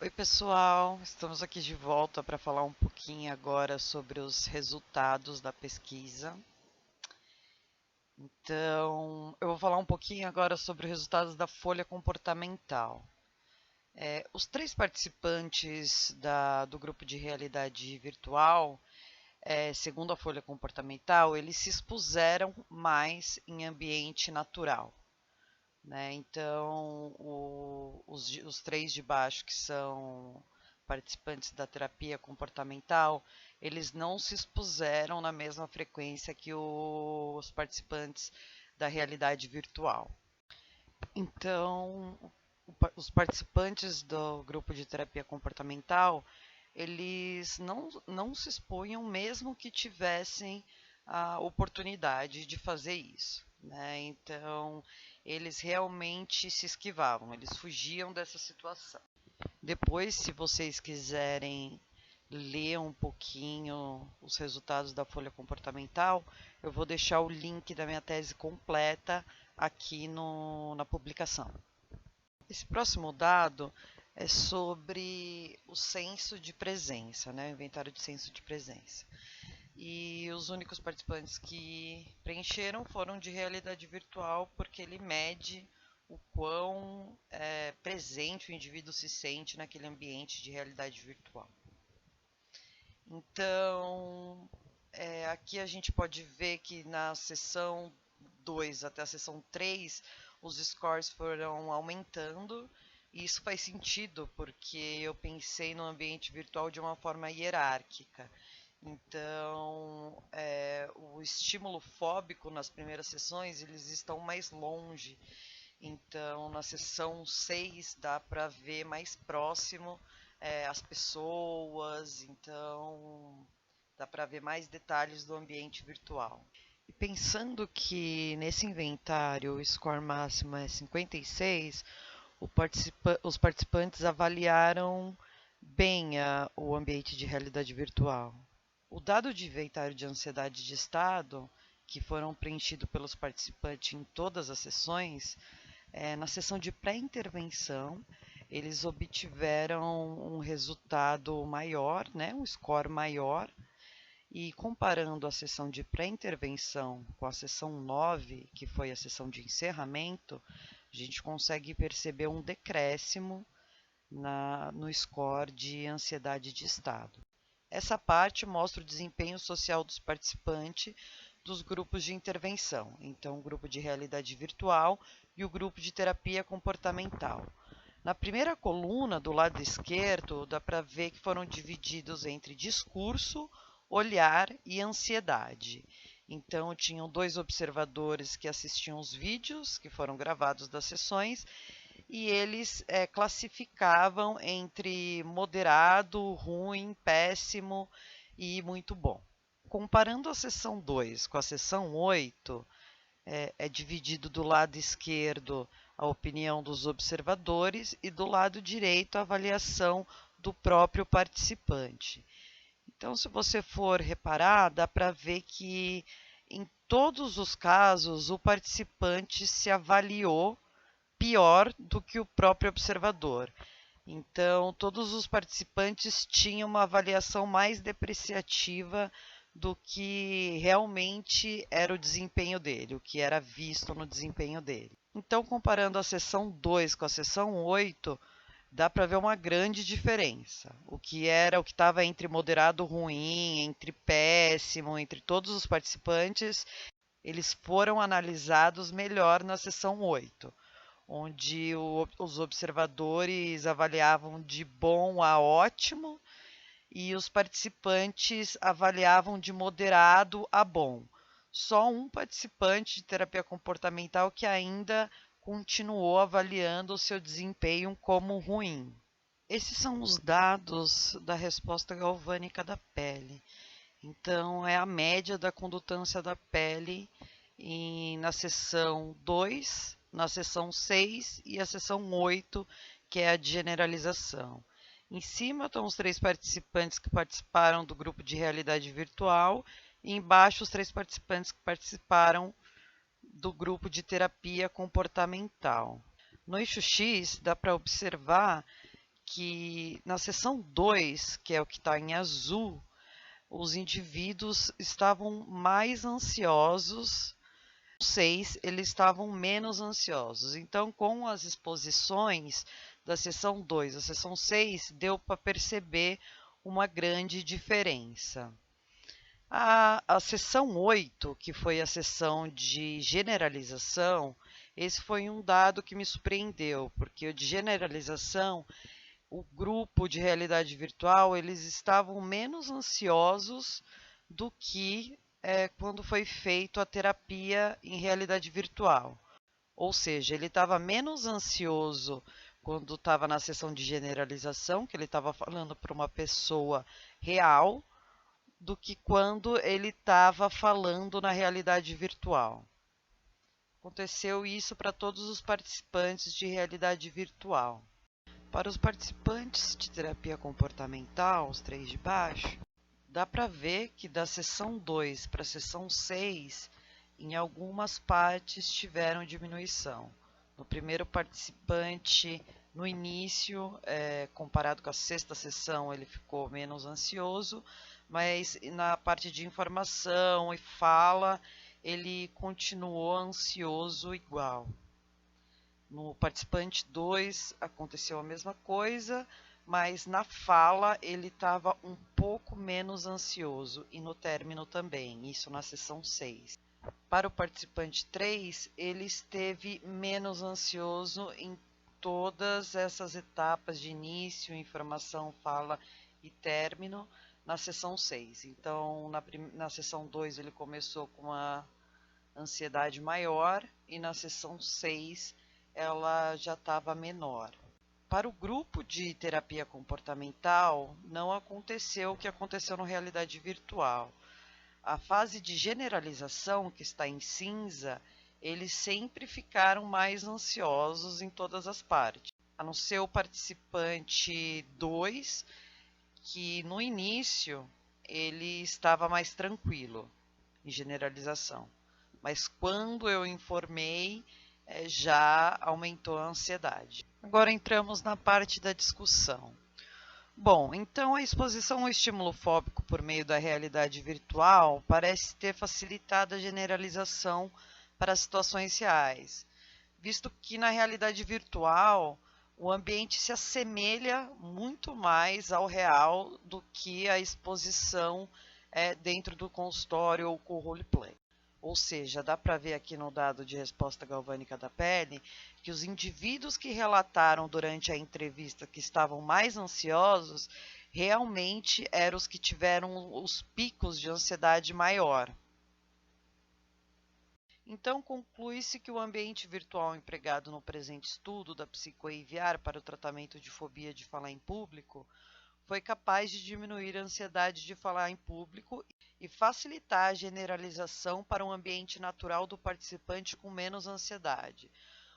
Oi, pessoal, estamos aqui de volta para falar um pouquinho agora sobre os resultados da pesquisa. Então, eu vou falar um pouquinho agora sobre os resultados da folha comportamental. Os três participantes do grupo de realidade virtual, segundo a folha comportamental, eles se expuseram mais em ambiente natural. Né? Então, os três de baixo, que são participantes da terapia comportamental, eles não se expuseram na mesma frequência que os participantes da realidade virtual. Então, os participantes do grupo de terapia comportamental, eles não se expunham mesmo que tivessem a oportunidade de fazer isso. Né? Então, eles realmente se esquivavam, eles fugiam dessa situação. Depois, se vocês quiserem ler um pouquinho os resultados da folha comportamental, eu vou deixar o link da minha tese completa aqui na publicação. Esse próximo dado é sobre o censo de presença, né? O inventário de censo de presença. E os únicos participantes que preencheram foram de realidade virtual, porque ele mede o quão presente o indivíduo se sente naquele ambiente de realidade virtual. Então, aqui a gente pode ver que na seção 2 até a seção 3, os scores foram aumentando, e isso faz sentido, porque eu pensei no ambiente virtual de uma forma hierárquica. Então, o estímulo fóbico nas primeiras sessões, eles estão mais longe. Então, na sessão 6, dá para ver mais próximo as pessoas, então dá para ver mais detalhes do ambiente virtual. E pensando que nesse inventário o score máximo é 56, os participantes avaliaram bem o ambiente de realidade virtual. O dado de inventário de ansiedade de estado, que foram preenchidos pelos participantes em todas as sessões, na sessão de pré-intervenção, eles obtiveram um resultado maior, né, um score maior, e comparando a sessão de pré-intervenção com a sessão 9, que foi a sessão de encerramento, a gente consegue perceber um decréscimo no score de ansiedade de estado. Essa parte mostra o desempenho social dos participantes dos grupos de intervenção, então o grupo de realidade virtual e o grupo de terapia comportamental. Na primeira coluna, do lado esquerdo, dá para ver que foram divididos entre discurso, olhar e ansiedade. Então, tinham dois observadores que assistiam os vídeos que foram gravados das sessões e eles classificavam entre moderado, ruim, péssimo e muito bom. Comparando a sessão 2 com a sessão 8, é dividido do lado esquerdo a opinião dos observadores e do lado direito a avaliação do próprio participante. Então, se você for reparar, dá para ver que em todos os casos o participante se avaliou pior do que o próprio observador. Então, todos os participantes tinham uma avaliação mais depreciativa do que realmente era o desempenho dele, o que era visto no desempenho dele. Então, comparando a sessão 2 com a sessão 8, dá para ver uma grande diferença. O que estava entre moderado ruim, entre péssimo, entre todos os participantes, eles foram analisados melhor na sessão 8, onde os observadores avaliavam de bom a ótimo e os participantes avaliavam de moderado a bom. Só um participante de terapia comportamental que ainda continuou avaliando o seu desempenho como ruim. Esses são os dados da resposta galvânica da pele. Então, é a média da condutância da pele na seção 2, na seção 6 e a seção 8, que é a de generalização. Em cima estão os três participantes que participaram do grupo de realidade virtual e embaixo os três participantes que participaram do grupo de terapia comportamental. No eixo X dá para observar que na seção 2, que é o que está em azul, os indivíduos estavam mais ansiosos, 6 eles estavam menos ansiosos. Então, com as exposições da seção 2 à seção 6, deu para perceber uma grande diferença. A seção 8, que foi a seção de generalização, esse foi um dado que me surpreendeu, porque o de generalização, o grupo de realidade virtual, eles estavam menos ansiosos do que quando foi feito a terapia em realidade virtual. Ou seja, ele estava menos ansioso quando estava na sessão de generalização, que ele estava falando para uma pessoa real, do que quando ele estava falando na realidade virtual. Aconteceu isso para todos os participantes de realidade virtual. Para os participantes de terapia comportamental, os 3 de baixo, dá para ver que da sessão 2 para a sessão 6, em algumas partes tiveram diminuição. No primeiro participante, no início, comparado com a 6ª sessão, ele ficou menos ansioso, mas na parte de informação e fala, ele continuou ansioso igual. No participante 2 aconteceu a mesma coisa, mas na fala ele estava um pouco menos ansioso e no término também, isso na sessão 6. Para o participante 3, ele esteve menos ansioso em todas essas etapas de início, informação, fala e término na sessão 6. Então, na sessão 2 ele começou com uma ansiedade maior e na sessão 6 ela já estava menor. Para o grupo de terapia comportamental, não aconteceu o que aconteceu na realidade virtual. A fase de generalização, que está em cinza, eles sempre ficaram mais ansiosos em todas as partes. A não ser o participante 2, que no início ele estava mais tranquilo em generalização. Mas quando eu informei, já aumentou a ansiedade. Agora entramos na parte da discussão. Bom, então a exposição ao estímulo fóbico por meio da realidade virtual parece ter facilitado a generalização para situações reais, visto que na realidade virtual o ambiente se assemelha muito mais ao real do que a exposição dentro do consultório ou com o roleplay. Ou seja, dá para ver aqui no dado de resposta galvânica da pele que os indivíduos que relataram durante a entrevista que estavam mais ansiosos realmente eram os que tiveram os picos de ansiedade maior. Então, conclui-se que o ambiente virtual empregado no presente estudo da psicoEVR para o tratamento de fobia de falar em público foi capaz de diminuir a ansiedade de falar em público e facilitar a generalização para um ambiente natural do participante com menos ansiedade.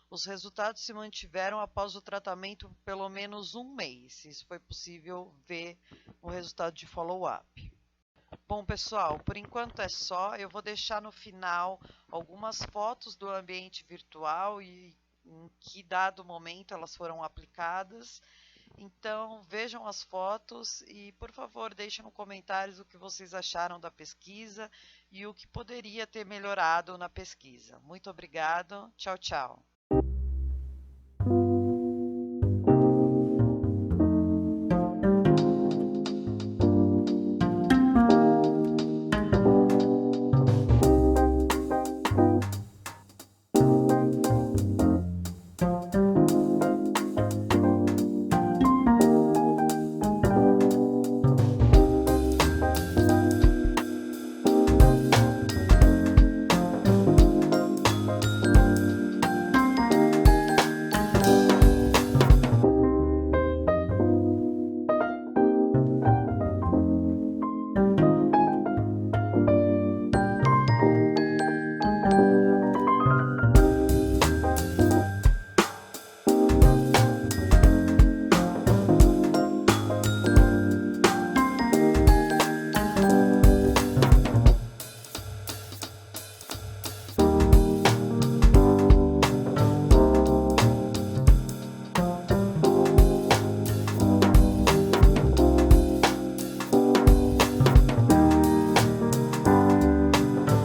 Os resultados se mantiveram após o tratamento por pelo menos um mês. Isso foi possível ver no resultado de follow-up. Bom, pessoal, por enquanto é só. Eu vou deixar no final algumas fotos do ambiente virtual e em que dado momento elas foram aplicadas. Então, vejam as fotos e, por favor, deixem nos comentários o que vocês acharam da pesquisa e o que poderia ter melhorado na pesquisa. Muito obrigado. Tchau, tchau.